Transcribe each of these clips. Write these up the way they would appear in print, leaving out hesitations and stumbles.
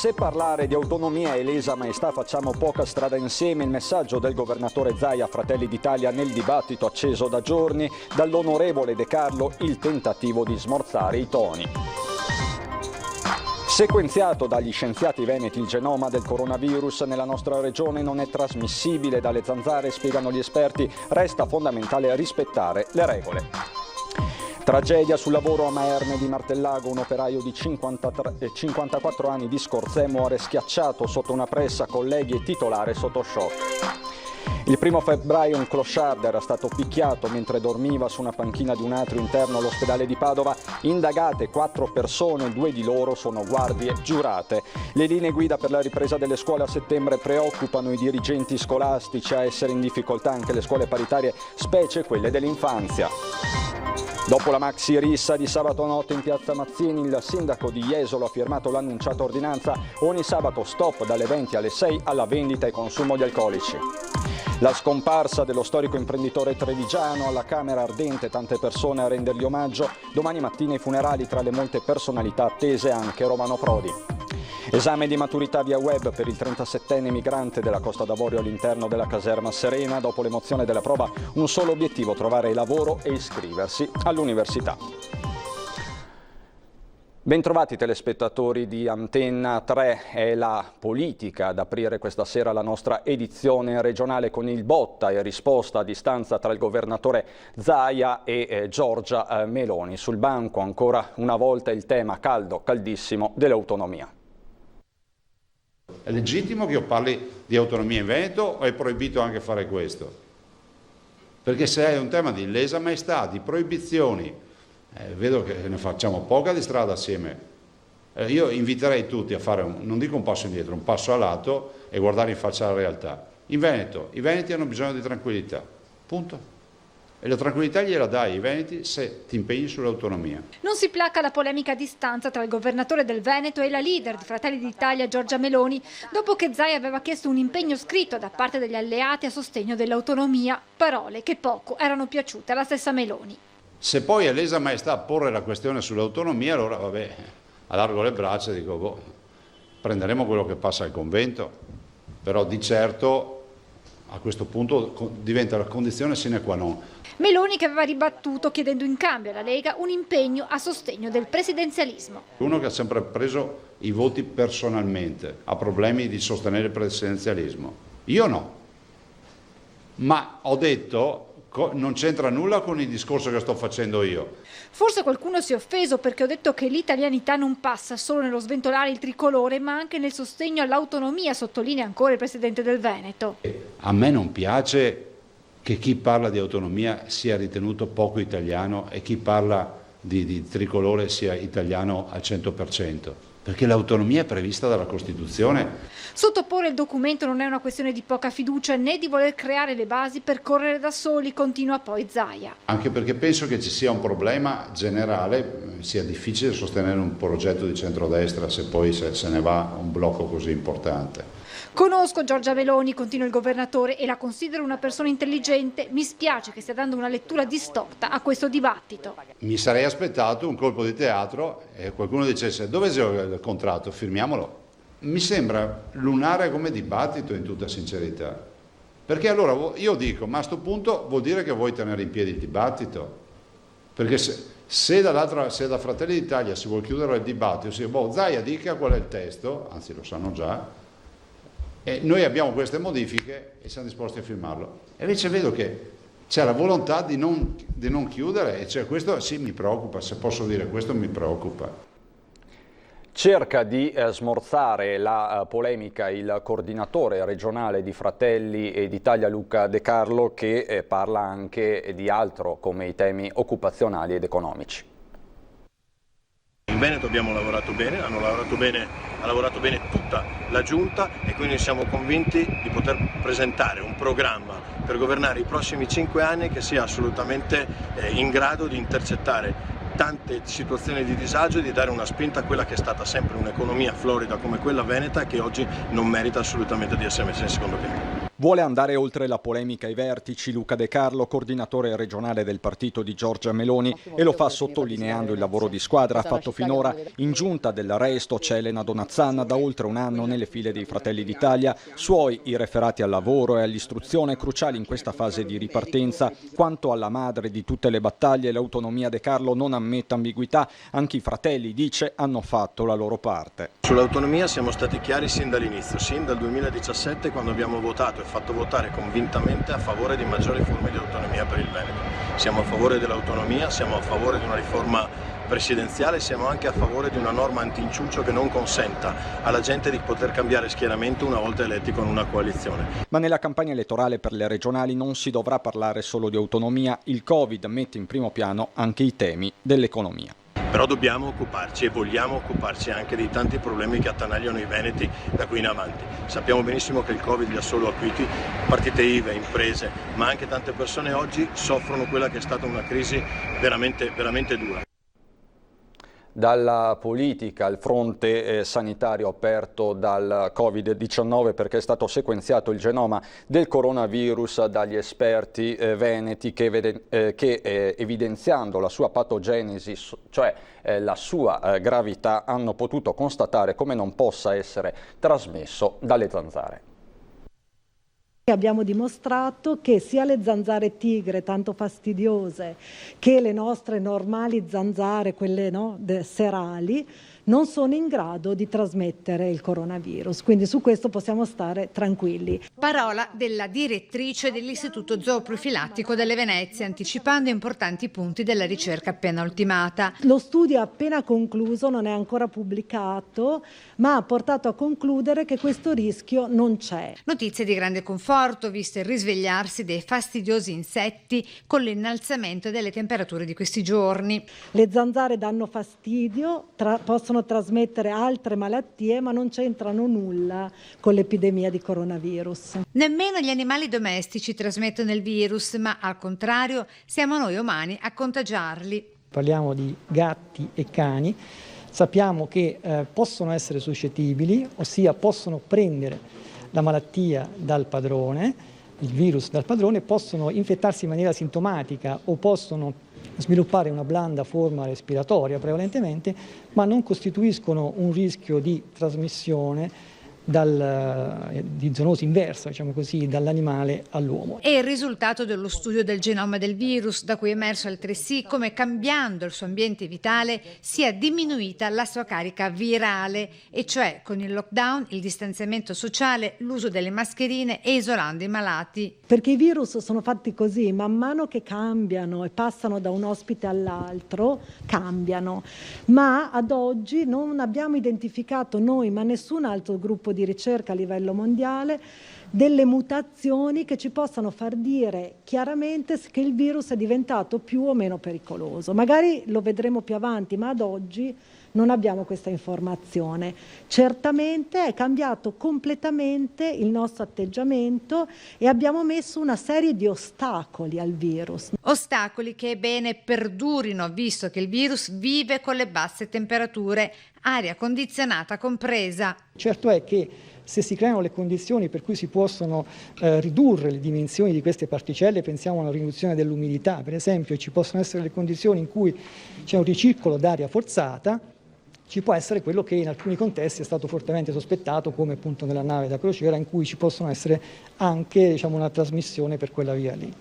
Se parlare di autonomia è lesa maestà, facciamo poca strada insieme. Il messaggio del governatore Zaia a Fratelli d'Italia nel dibattito acceso da giorni, dall'onorevole De Carlo il tentativo di smorzare i toni. Sequenziato dagli scienziati veneti, il genoma del coronavirus nella nostra regione non è trasmissibile dalle zanzare, spiegano gli esperti. Resta fondamentale rispettare le regole. Tragedia sul lavoro a Maerne di Martellago, un operaio di 54 anni di Scorzè muore schiacciato sotto una pressa, colleghi e titolare sotto shock. Il 1 febbraio un clochard era stato picchiato mentre dormiva su una panchina di un atrio interno all'ospedale di Padova. Indagate 4 persone, 2 di loro sono guardie giurate. Le linee guida per la ripresa delle scuole a settembre preoccupano i dirigenti scolastici, a essere in difficoltà anche le scuole paritarie, specie quelle dell'infanzia. Dopo la maxi rissa di sabato notte in piazza Mazzini, il sindaco di Jesolo ha firmato l'annunciata ordinanza: ogni sabato stop dalle 20 alle 6 alla vendita e consumo di alcolici. La scomparsa dello storico imprenditore trevigiano, alla Camera ardente tante persone a rendergli omaggio. Domani mattina i funerali, tra le molte personalità attese anche Romano Prodi. Esame di maturità via web per il 37enne migrante della Costa d'Avorio all'interno della caserma Serena. Dopo l'emozione della prova, un solo obiettivo: trovare lavoro e iscriversi all'università. Bentrovati telespettatori di Antenna 3, è la politica ad aprire questa sera la nostra edizione regionale con il botta e risposta a distanza tra il governatore Zaia e Giorgia Meloni. Sul banco ancora una volta il tema caldo, caldissimo dell'autonomia. È legittimo che io parli di autonomia in Veneto o è proibito anche fare questo? Perché se è un tema di lesa maestà, di proibizioni, vedo che ne facciamo poca di strada assieme. Io inviterei tutti a fare, non dico un passo indietro, un passo a lato e guardare in faccia la realtà. In Veneto, i veneti hanno bisogno di tranquillità, punto. E la tranquillità gliela dai ai veneti se ti impegni sull'autonomia. Non si placa la polemica a distanza tra il governatore del Veneto e la leader di Fratelli d'Italia Giorgia Meloni, dopo che Zaia aveva chiesto un impegno scritto da parte degli alleati a sostegno dell'autonomia, parole che poco erano piaciute alla stessa Meloni. Se poi è lesa maestà porre la questione sull'autonomia, allora vabbè, allargo le braccia e dico, prenderemo quello che passa al convento, però di certo a questo punto diventa la condizione sine qua non. Meloni che aveva ribattuto chiedendo in cambio alla Lega un impegno a sostegno del presidenzialismo. Uno che ha sempre preso i voti personalmente, ha problemi di sostenere il presidenzialismo. Io no, ma ho detto non c'entra nulla con il discorso che sto facendo io. Forse qualcuno si è offeso perché ho detto che l'italianità non passa solo nello sventolare il tricolore, ma anche nel sostegno all'autonomia, sottolinea ancora il presidente del Veneto. A me non piace che chi parla di autonomia sia ritenuto poco italiano e chi parla di tricolore sia italiano al 100%, perché l'autonomia è prevista dalla Costituzione. Sottoporre il documento non è una questione di poca fiducia né di voler creare le basi per correre da soli, continua poi Zaia. Anche perché penso che ci sia un problema generale, sia difficile sostenere un progetto di centrodestra se poi se ne va un blocco così importante. Conosco Giorgia Meloni, continua il governatore, e la considero una persona intelligente. Mi spiace che stia dando una lettura distorta a questo dibattito. Mi sarei aspettato un colpo di teatro e qualcuno dicesse: dove c'è il contratto? Firmiamolo. Mi sembra lunare come dibattito, in tutta sincerità. Perché allora io dico, ma a sto punto vuol dire che vuoi tenere in piedi il dibattito? Perché se da Fratelli d'Italia si vuole chiudere il dibattito, si dice, Zaia dica qual è il testo, anzi lo sanno già, e noi abbiamo queste modifiche e siamo disposti a firmarlo. E invece vedo che c'è la volontà di non chiudere, e cioè questo sì mi preoccupa, se posso dire questo mi preoccupa. Cerca di smorzare la polemica il coordinatore regionale di Fratelli d'Italia Luca De Carlo, che parla anche di altro come i temi occupazionali ed economici. In Veneto abbiamo lavorato bene, ha lavorato bene tutta la Giunta e quindi siamo convinti di poter presentare un programma per governare i prossimi 5 anni che sia assolutamente in grado di intercettare tante situazioni di disagio e di dare una spinta a quella che è stata sempre un'economia florida come quella veneta, che oggi non merita assolutamente di essere messa in secondo piano. Vuole andare oltre la polemica ai vertici Luca De Carlo, coordinatore regionale del partito di Giorgia Meloni, e lo fa sottolineando il lavoro di squadra fatto finora. In giunta dell'arresto c'è Elena Donazzana, da oltre un anno nelle file dei Fratelli d'Italia. Suoi i referati al lavoro e all'istruzione, cruciali in questa fase di ripartenza. Quanto alla madre di tutte le battaglie, l'autonomia, De Carlo non ammette ambiguità. Anche i fratelli, dice, hanno fatto la loro parte. Sull'autonomia siamo stati chiari sin dall'inizio, sin dal 2017, quando abbiamo votato e fatto votare convintamente a favore di maggiori forme di autonomia per il Veneto. Siamo a favore dell'autonomia, siamo a favore di una riforma presidenziale, siamo anche a favore di una norma anti-inciucio che non consenta alla gente di poter cambiare schieramento una volta eletti con una coalizione. Ma nella campagna elettorale per le regionali non si dovrà parlare solo di autonomia. Il Covid mette in primo piano anche i temi dell'economia. Però dobbiamo occuparci e vogliamo occuparci anche dei tanti problemi che attanagliano i veneti da qui in avanti. Sappiamo benissimo che il Covid li ha solo acuiti, partite IVA, imprese, ma anche tante persone oggi soffrono quella che è stata una crisi veramente dura. Dalla politica al fronte sanitario aperto dal Covid-19, perché è stato sequenziato il genoma del coronavirus dagli esperti veneti che evidenziando la sua patogenesi, cioè la sua gravità, hanno potuto constatare come non possa essere trasmesso dalle zanzare. Abbiamo dimostrato che sia le zanzare tigre tanto fastidiose che le nostre normali zanzare, quelle serali, non sono in grado di trasmettere il coronavirus, quindi su questo possiamo stare tranquilli. Parola della direttrice dell'Istituto Zooprofilattico delle Venezie, anticipando importanti punti della ricerca appena ultimata. Lo studio appena concluso, non è ancora pubblicato, ma ha portato a concludere che questo rischio non c'è. Notizie di grande conforto, visto il risvegliarsi dei fastidiosi insetti con l'innalzamento delle temperature di questi giorni. Le zanzare danno fastidio, possono trasmettere altre malattie, ma non c'entrano nulla con l'epidemia di coronavirus. Nemmeno gli animali domestici trasmettono il virus, ma al contrario siamo noi umani a contagiarli. Parliamo di gatti e cani, sappiamo che possono essere suscettibili, ossia possono prendere la malattia dal padrone, il virus dal padrone, possono infettarsi in maniera sintomatica o possono sviluppare una blanda forma respiratoria prevalentemente, ma non costituiscono un rischio di trasmissione di zoonosi inversa, diciamo così, dall'animale all'uomo. È il risultato dello studio del genoma del virus, da cui è emerso altresì come cambiando il suo ambiente vitale sia diminuita la sua carica virale, e cioè con il lockdown, il distanziamento sociale, l'uso delle mascherine e isolando i malati. Perché i virus sono fatti così, man mano che cambiano e passano da un ospite all'altro, cambiano. Ma ad oggi non abbiamo identificato noi, ma nessun altro gruppo di ricerca a livello mondiale, delle mutazioni che ci possano far dire chiaramente che il virus è diventato più o meno pericoloso. Magari lo vedremo più avanti, ma ad oggi non abbiamo questa informazione. Certamente è cambiato completamente il nostro atteggiamento e abbiamo messo una serie di ostacoli al virus. Ostacoli che è bene perdurino, visto che il virus vive con le basse temperature, aria condizionata compresa. Certo è che se si creano le condizioni per cui si possono ridurre le dimensioni di queste particelle, pensiamo a una riduzione dell'umidità, per esempio, ci possono essere le condizioni in cui c'è un ricircolo d'aria forzata, ci può essere quello che in alcuni contesti è stato fortemente sospettato, come appunto nella nave da crociera, in cui ci possono essere anche una trasmissione per quella via lì.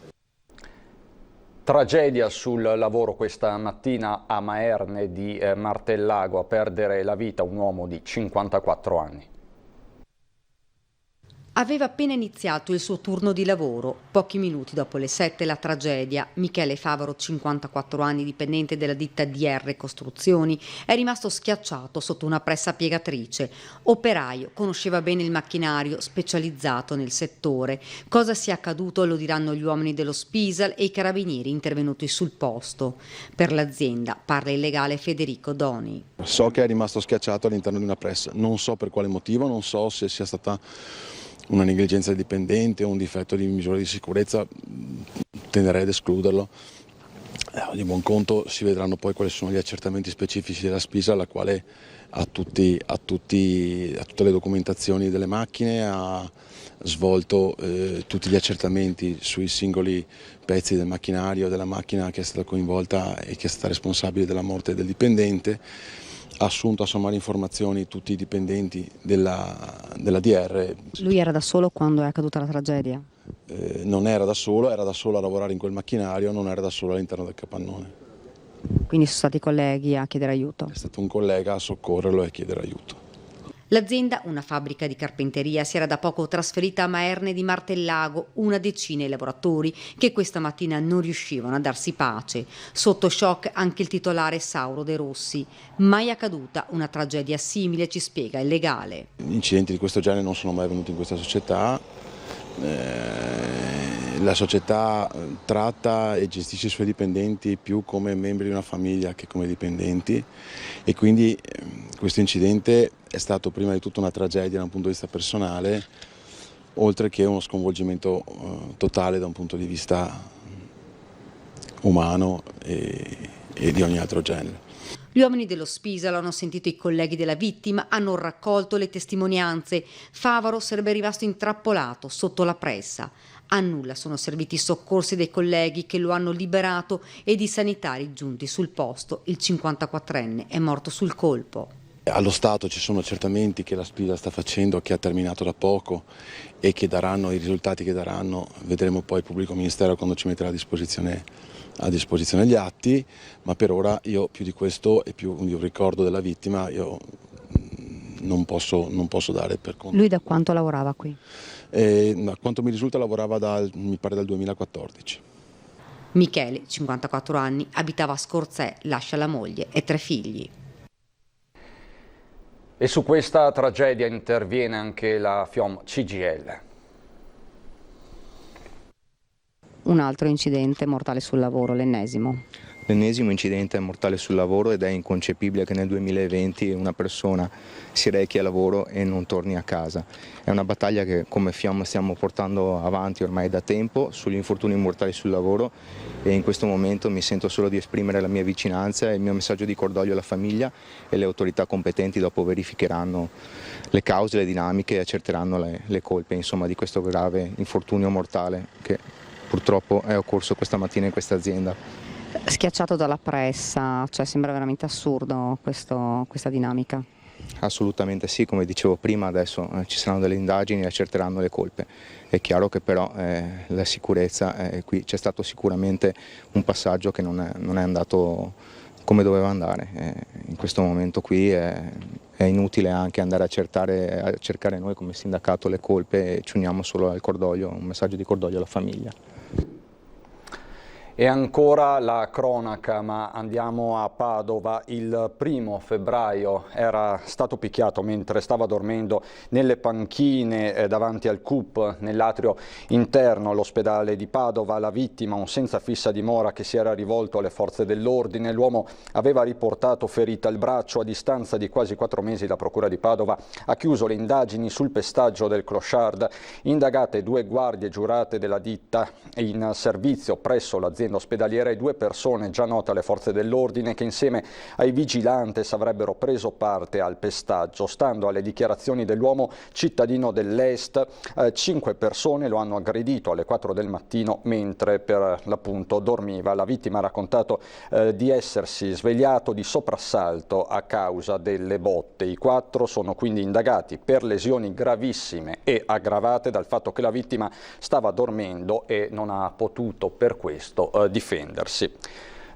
Tragedia sul lavoro questa mattina a Maerne di Martellago, a perdere la vita un uomo di 54 anni. Aveva appena iniziato il suo turno di lavoro. Pochi minuti dopo le 7 la tragedia. Michele Favaro, 54 anni, dipendente della ditta DR Costruzioni, è rimasto schiacciato sotto una pressa piegatrice. Operaio, conosceva bene il macchinario, specializzato nel settore. Cosa sia accaduto lo diranno gli uomini dello Spisal e i carabinieri intervenuti sul posto. Per l'azienda parla il legale Federico Doni. So che è rimasto schiacciato all'interno di una pressa. Non so per quale motivo, non so se sia stata una negligenza del dipendente o un difetto di misura di sicurezza, tenderei ad escluderlo. Di buon conto si vedranno poi quali sono gli accertamenti specifici della Spisa, la quale ha tutte le documentazioni delle macchine, ha svolto tutti gli accertamenti sui singoli pezzi del macchinario della macchina che è stata coinvolta e che è stata responsabile della morte del dipendente, ha assunto a sommare informazioni tutti i dipendenti della DR. Lui era da solo quando è accaduta la tragedia? Non era da solo a lavorare in quel macchinario, non era da solo all'interno del capannone. Quindi sono stati i colleghi a chiedere aiuto? È stato un collega a soccorrerlo e a chiedere aiuto. L'azienda, una fabbrica di carpenteria, si era da poco trasferita a Maerne di Martellago, una decina i lavoratori che questa mattina non riuscivano a darsi pace. Sotto shock anche il titolare Sauro De Rossi. Mai accaduta una tragedia simile, ci spiega il legale. Incidenti di questo genere non sono mai avvenuti in questa società. La società tratta e gestisce i suoi dipendenti più come membri di una famiglia che come dipendenti, e quindi questo incidente è stato prima di tutto una tragedia da un punto di vista personale, oltre che uno sconvolgimento totale da un punto di vista umano e di ogni altro genere. Gli uomini dello Spisa lo hanno sentito i colleghi della vittima, hanno raccolto le testimonianze. Favaro sarebbe rimasto intrappolato sotto la pressa. A nulla sono serviti i soccorsi dei colleghi che lo hanno liberato e di sanitari giunti sul posto. Il 54enne è morto sul colpo. Allo Stato ci sono accertamenti che la Spisa sta facendo, che ha terminato da poco e che daranno i risultati che daranno. Vedremo poi il pubblico ministero quando ci metterà a disposizione gli atti, ma per ora io più di questo e più di un ricordo della vittima io non posso dare per conto. Lui da quanto lavorava qui? A quanto mi risulta lavorava mi pare dal 2014. Michele, 54 anni, abitava a Scorzè, lascia la moglie e 3 figli. E su questa tragedia interviene anche la FIOM CGIL. Un altro incidente mortale sul lavoro, l'ennesimo. L'ennesimo incidente mortale sul lavoro, ed è inconcepibile che nel 2020 una persona si rechi a lavoro e non torni a casa. È una battaglia che come FIOM stiamo portando avanti ormai da tempo sugli infortuni mortali sul lavoro, e in questo momento mi sento solo di esprimere la mia vicinanza e il mio messaggio di cordoglio alla famiglia, e le autorità competenti dopo verificheranno le cause, le dinamiche e accerteranno le colpe di questo grave infortunio mortale che purtroppo è occorso questa mattina in questa azienda. Schiacciato dalla pressa, cioè sembra veramente assurdo questa dinamica. Assolutamente sì, come dicevo prima, adesso ci saranno delle indagini e accerteranno le colpe. È chiaro che però la sicurezza, qui c'è stato sicuramente un passaggio che non è andato come doveva andare. In questo momento qui è inutile anche andare a cercare noi come sindacato le colpe, e ci uniamo solo al cordoglio, un messaggio di cordoglio alla famiglia. E ancora la cronaca, ma andiamo a Padova. Il 1° febbraio era stato picchiato mentre stava dormendo nelle panchine davanti al CUP nell'atrio interno all'ospedale di Padova. La vittima, un senza fissa dimora che si era rivolto alle forze dell'ordine. L'uomo aveva riportato ferita al braccio. A distanza di quasi 4 mesi la Procura di Padova ha chiuso le indagini sul pestaggio del clochard. Indagate 2 guardie giurate della ditta in servizio presso l'azienda ospedaliera e 2 persone già note alle forze dell'ordine che insieme ai vigilantes avrebbero preso parte al pestaggio. Stando alle dichiarazioni dell'uomo cittadino dell'Est, 5 persone lo hanno aggredito alle 4 del mattino mentre per l'appunto dormiva. La vittima ha raccontato di essersi svegliato di soprassalto a causa delle botte. I 4 sono quindi indagati per lesioni gravissime e aggravate dal fatto che la vittima stava dormendo e non ha potuto per questo difendersi.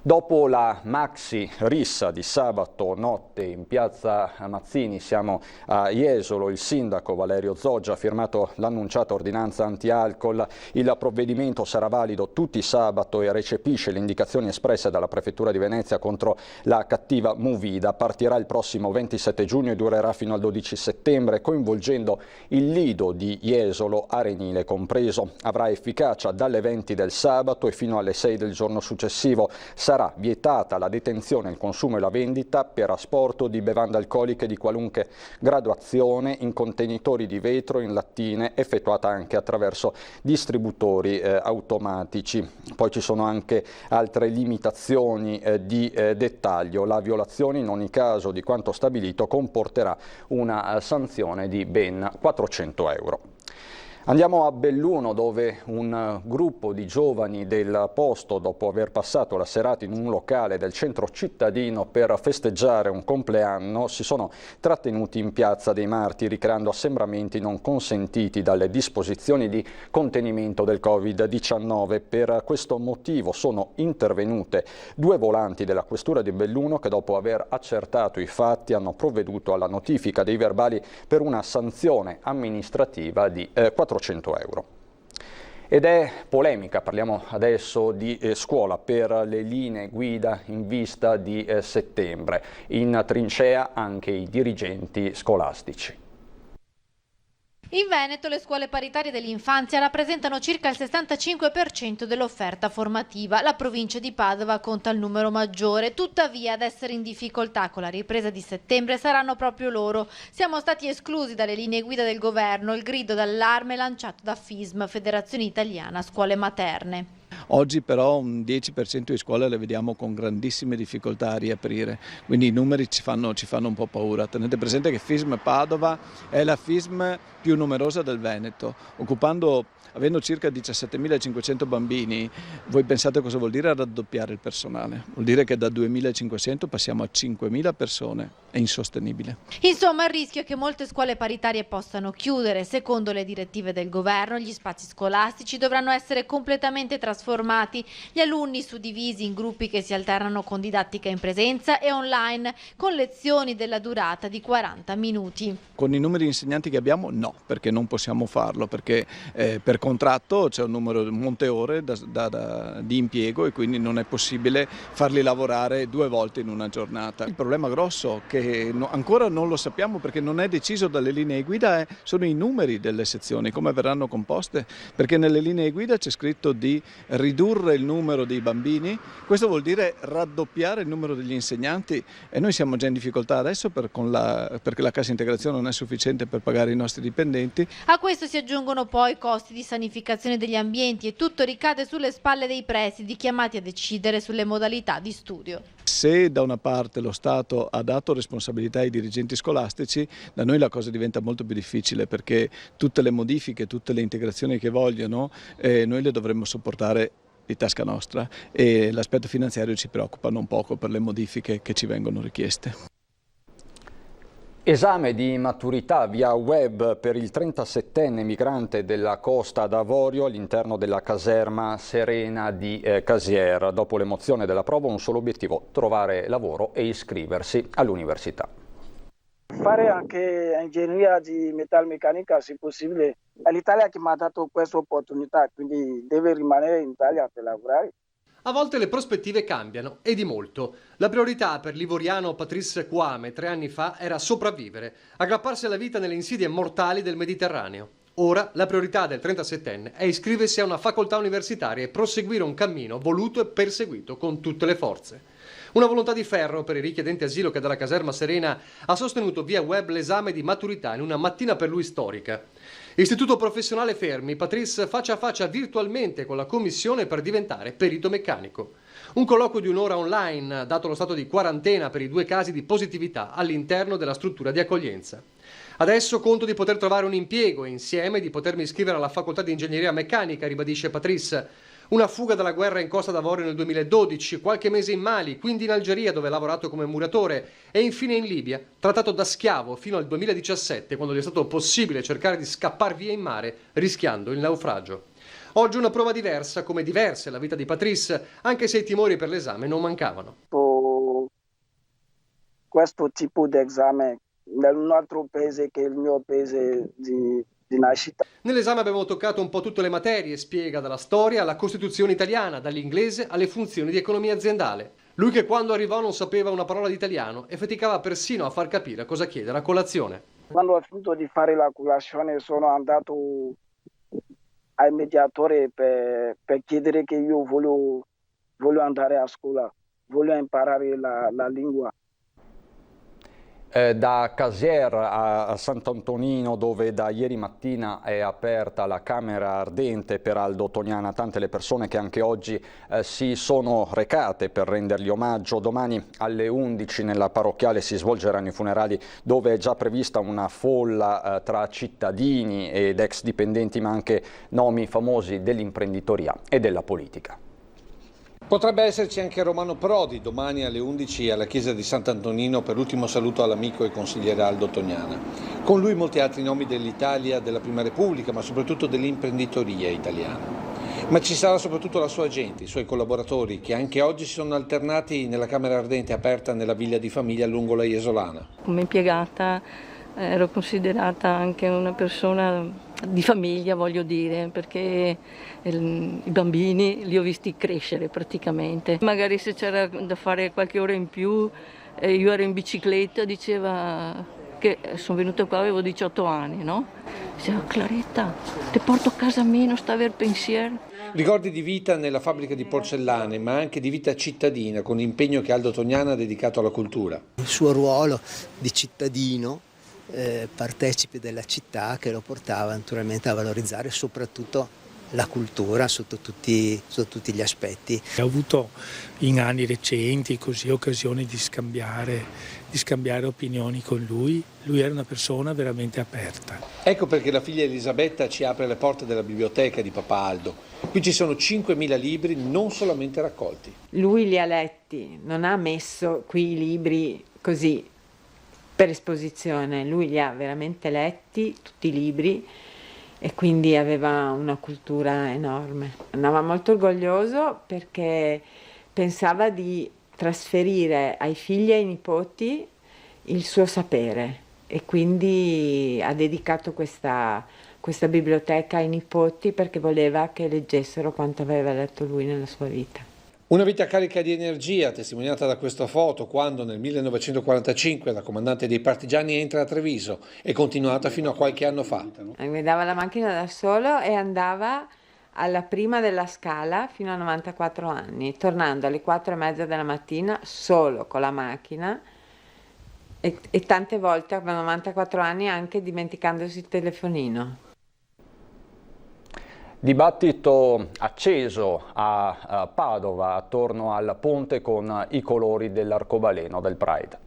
Dopo la maxi rissa di sabato notte in piazza Mazzini, siamo a Jesolo. Il sindaco Valerio Zoggia ha firmato l'annunciata ordinanza anti-alcol. Il provvedimento sarà valido tutti sabato e recepisce le indicazioni espresse dalla Prefettura di Venezia contro la cattiva movida. Partirà il prossimo 27 giugno e durerà fino al 12 settembre, coinvolgendo il lido di Jesolo, Arenile compreso. Avrà efficacia dalle 20 del sabato e fino alle 6 del giorno successivo. Sarà vietata la detenzione, il consumo e la vendita per asporto di bevande alcoliche di qualunque graduazione in contenitori di vetro, in lattine, effettuata anche attraverso distributori automatici. Poi ci sono anche altre limitazioni di dettaglio. La violazione in ogni caso di quanto stabilito comporterà una sanzione di ben 400 euro. Andiamo a Belluno, dove un gruppo di giovani del posto, dopo aver passato la serata in un locale del centro cittadino per festeggiare un compleanno, si sono trattenuti in Piazza dei Martiri creando assembramenti non consentiti dalle disposizioni di contenimento del Covid-19. Per questo motivo sono intervenute 2 volanti della Questura di Belluno che, dopo aver accertato i fatti, hanno provveduto alla notifica dei verbali per una sanzione amministrativa di 400 euro. Ed è polemica, parliamo adesso di scuola, per le linee guida in vista di settembre. In trincea anche i dirigenti scolastici. In Veneto le scuole paritarie dell'infanzia rappresentano circa il 65% dell'offerta formativa. La provincia di Padova conta il numero maggiore, tuttavia ad essere in difficoltà con la ripresa di settembre saranno proprio loro. Siamo stati esclusi dalle linee guida del governo, il grido d'allarme lanciato da FISM, Federazione Italiana Scuole Materne. Oggi però un 10% di scuole le vediamo con grandissime difficoltà a riaprire, quindi i numeri ci fanno un po' paura. Tenete presente che FISM Padova è la FISM più numerosa del Veneto, avendo circa 17.500 bambini. Voi pensate cosa vuol dire raddoppiare il personale? Vuol dire che da 2.500 passiamo a 5.000 persone, è insostenibile. Insomma, il rischio è che molte scuole paritarie possano chiudere. Secondo le direttive del governo, gli spazi scolastici dovranno essere completamente trasformati, gli alunni suddivisi in gruppi che si alternano con didattica in presenza e online, con lezioni della durata di 40 minuti. Con i numeri di insegnanti che abbiamo no, perché non possiamo farlo, perché per contratto c'è un monte ore di impiego e quindi non è possibile farli lavorare 2 volte in una giornata. Il problema grosso, che ancora non lo sappiamo perché non è deciso dalle linee guida, sono i numeri delle sezioni, come verranno composte, perché nelle linee guida c'è scritto di ridurre il numero dei bambini, questo vuol dire raddoppiare il numero degli insegnanti e noi siamo già in difficoltà adesso perché la cassa integrazione non è sufficiente per pagare i nostri dipendenti. A questo si aggiungono poi i costi di sanificazione degli ambienti e tutto ricade sulle spalle dei presidi chiamati a decidere sulle modalità di studio. Se da una parte lo Stato ha dato responsabilità ai dirigenti scolastici, da noi la cosa diventa molto più difficile perché tutte le modifiche, tutte le integrazioni che vogliono, noi le dovremmo sopportare di tasca nostra e l'aspetto finanziario ci preoccupa non poco per le modifiche che ci vengono richieste. Esame di maturità via web per il 37enne migrante della Costa d'Avorio all'interno della caserma Serena di Casier. Dopo l'emozione della prova, un solo obiettivo: trovare lavoro e iscriversi all'università. Fare anche ingegneria di metalmeccanica se possibile. È l'Italia che mi ha dato questa opportunità, quindi deve rimanere in Italia per lavorare. A volte le prospettive cambiano, e di molto. La priorità per l'ivoriano Patrice Kwame 3 anni fa era sopravvivere, aggrapparsi alla vita nelle insidie mortali del Mediterraneo. Ora la priorità del 37enne è iscriversi a una facoltà universitaria e proseguire un cammino voluto e perseguito con tutte le forze. Una volontà di ferro per i richiedenti asilo che dalla caserma Serena ha sostenuto via web l'esame di maturità in una mattina per lui storica. Istituto professionale Fermi, Patrice faccia a faccia virtualmente con la commissione per diventare perito meccanico. Un colloquio di un'ora online, dato lo stato di quarantena per i 2 casi di positività all'interno della struttura di accoglienza. Adesso conto di poter trovare un impiego e insieme di potermi iscrivere alla facoltà di ingegneria meccanica, ribadisce Patrice. Una fuga dalla guerra in Costa d'Avorio nel 2012, qualche mese in Mali, quindi in Algeria dove ha lavorato come muratore e infine in Libia, trattato da schiavo fino al 2017 quando gli è stato possibile cercare di scappar via in mare rischiando il naufragio. Oggi una prova diversa, come diversa è la vita di Patrice, anche se i timori per l'esame non mancavano. Questo tipo di esame in un altro paese che il mio paese di nascita. Nell'esame abbiamo toccato un po' tutte le materie, spiega, dalla storia alla Costituzione italiana, dall'inglese alle funzioni di economia aziendale. Lui che quando arrivò non sapeva una parola di italiano e faticava persino a far capire cosa chiedere a colazione. Quando ho finito di fare la colazione sono andato al mediatore per chiedere che io voglio andare a scuola. vogliono imparare la lingua. Da Casier a Sant'Antonino, dove da ieri mattina è aperta la Camera Ardente per Aldo Ottoniana, tante le persone che anche oggi si sono recate per rendergli omaggio. Domani alle 11 nella parrocchiale si svolgeranno i funerali, dove è già prevista una folla tra cittadini ed ex dipendenti, ma anche nomi famosi dell'imprenditoria e della politica. Potrebbe esserci anche Romano Prodi domani alle 11 alla chiesa di Sant'Antonino per l'ultimo saluto all'amico e consigliere Aldo Ottoniana. Con lui molti altri nomi dell'Italia, della Prima Repubblica, ma soprattutto dell'imprenditoria italiana. Ma ci sarà soprattutto la sua gente, i suoi collaboratori, che anche oggi si sono alternati nella Camera Ardente aperta nella villa di famiglia lungo la Jesolana. Come impiegata ero considerata anche una persona di famiglia, voglio dire, perché i bambini li ho visti crescere praticamente. Magari se c'era da fare qualche ora in più, io ero in bicicletta, diceva che sono venuta qua, avevo 18 anni, no? Diceva: Claretta, ti porto a casa meno, sta a aver pensiero. Ricordi di vita nella fabbrica di porcellane, ma anche di vita cittadina, con l'impegno che Aldo Ottoniana ha dedicato alla cultura. Il suo ruolo di cittadino, partecipe della città, che lo portava naturalmente a valorizzare soprattutto la cultura sotto tutti gli aspetti. Ho avuto in anni recenti così occasione di scambiare opinioni con lui. Lui era una persona veramente aperta. Ecco perché la figlia Elisabetta ci apre le porte della biblioteca di papà Aldo. Qui ci sono 5.000 libri non solamente raccolti. Lui li ha letti, non ha messo qui i libri così per esposizione, lui li ha veramente letti, tutti i libri, e quindi aveva una cultura enorme. Andava molto orgoglioso perché pensava di trasferire ai figli e ai nipoti il suo sapere, e quindi ha dedicato questa biblioteca ai nipoti perché voleva che leggessero quanto aveva letto lui nella sua vita. Una vita carica di energia, testimoniata da questa foto, quando nel 1945 la comandante dei partigiani entra a Treviso, e continuata fino a qualche anno fa. Guidava la macchina da solo e andava alla prima della Scala fino a 94 anni, tornando alle 4:30 della mattina solo con la macchina, e tante volte a 94 anni anche dimenticandosi il telefonino. Dibattito acceso a Padova attorno al ponte con i colori dell'arcobaleno del Pride.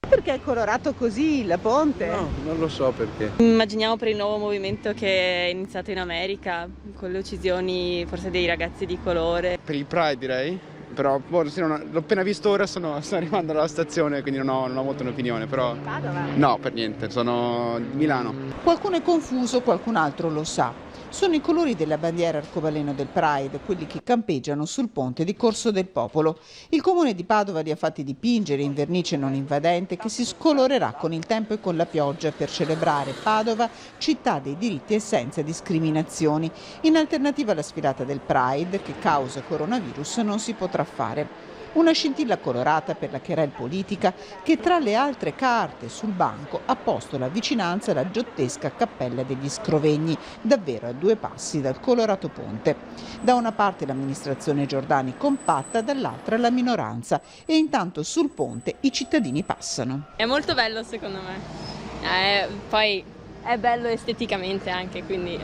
Perché è colorato così il ponte? No, non lo so perché. Immaginiamo per il nuovo movimento che è iniziato in America, con le uccisioni forse dei ragazzi di colore. Per il Pride direi, però l'ho appena visto ora, sto arrivando alla stazione, quindi non ho molto un'opinione, però... Padova? No, per niente, sono di Milano. Qualcuno è confuso, qualcun altro lo sa. Sono i colori della bandiera arcobaleno del Pride, quelli che campeggiano sul ponte di Corso del Popolo. Il comune di Padova li ha fatti dipingere in vernice non invadente che si scolorerà con il tempo e con la pioggia per celebrare Padova, città dei diritti e senza discriminazioni. In alternativa alla sfilata del Pride, che causa coronavirus non si potrà fare. Una scintilla colorata per la querel politica che tra le altre carte sul banco ha posto la vicinanza alla giottesca Cappella degli Scrovegni, davvero a 2 passi dal colorato ponte. Da una parte l'amministrazione Giordani compatta, dall'altra la minoranza, e intanto sul ponte i cittadini passano. È molto bello secondo me, poi è bello esteticamente anche, quindi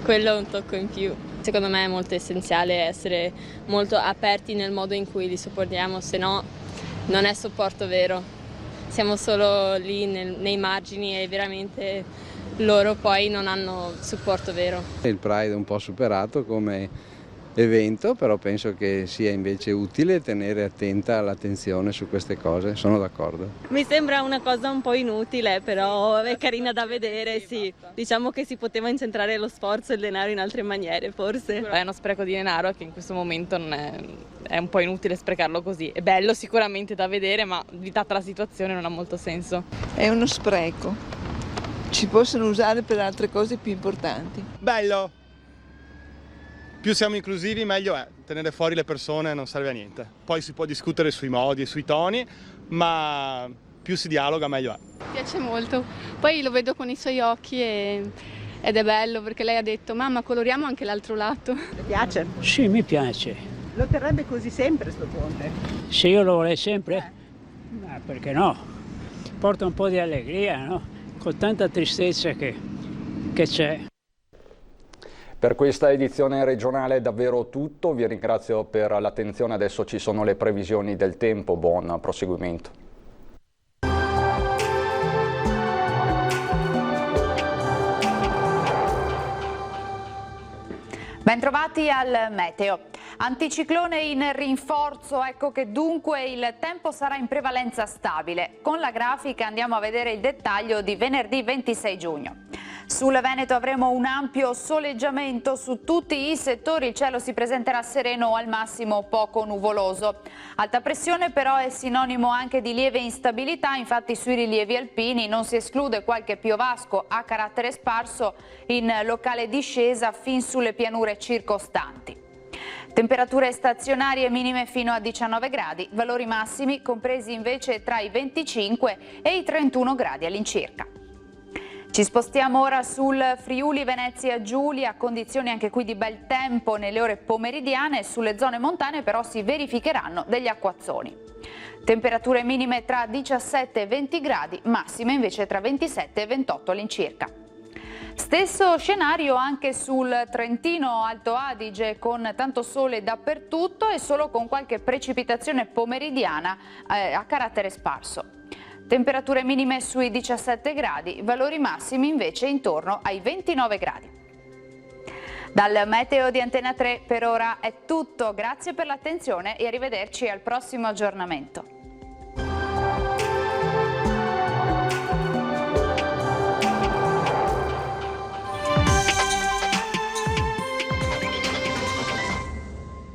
quello è un tocco in più. Secondo me è molto essenziale essere molto aperti nel modo in cui li sopportiamo, se no non è supporto vero. Siamo solo lì nei margini e veramente loro poi non hanno supporto vero. Il Pride è un po' superato come evento, però penso che sia invece utile tenere attenta l'attenzione su queste cose, sono d'accordo. Mi sembra una cosa un po' inutile, però è carina da vedere, sì. Diciamo che si poteva incentrare lo sforzo e il denaro in altre maniere, forse. È uno spreco di denaro che in questo momento non è un po' inutile sprecarlo così. È bello sicuramente da vedere, ma data la situazione non ha molto senso. È uno spreco. Ci possono usare per altre cose più importanti. Bello! Più siamo inclusivi meglio è, tenere fuori le persone non serve a niente. Poi si può discutere sui modi e sui toni, ma più si dialoga meglio è. Mi piace molto, poi lo vedo con i suoi occhi ed è bello perché lei ha detto: mamma, coloriamo anche l'altro lato. Mi piace? Sì, mi piace, Lo terrebbe così sempre sto ponte? Se io lo vorrei sempre? Ma perché no? Porta un po' di allegria, no? Con tanta tristezza che c'è. Per questa edizione regionale è davvero tutto, vi ringrazio per l'attenzione, adesso ci sono le previsioni del tempo, buon proseguimento. Bentrovati al meteo. Anticiclone in rinforzo, ecco che dunque il tempo sarà in prevalenza stabile. Con la grafica andiamo a vedere il dettaglio di venerdì 26 giugno. Sul Veneto avremo un ampio soleggiamento su tutti i settori, il cielo si presenterà sereno o al massimo poco nuvoloso. Alta pressione però è sinonimo anche di lieve instabilità, infatti sui rilievi alpini non si esclude qualche piovasco a carattere sparso in locale discesa fin sulle pianure circostanti. Temperature stazionarie minime fino a 19 gradi, valori massimi compresi invece tra i 25 e i 31 gradi all'incirca. Ci spostiamo ora sul Friuli Venezia Giulia, condizioni anche qui di bel tempo nelle ore pomeridiane, sulle zone montane però si verificheranno degli acquazzoni. Temperature minime tra 17 e 20 gradi, massime invece tra 27 e 28 all'incirca. Stesso scenario anche sul Trentino Alto Adige, con tanto sole dappertutto e solo con qualche precipitazione pomeridiana a carattere sparso. Temperature minime sui 17 gradi, valori massimi invece intorno ai 29 gradi. Dal meteo di Antena 3 per ora è tutto, grazie per l'attenzione e arrivederci al prossimo aggiornamento.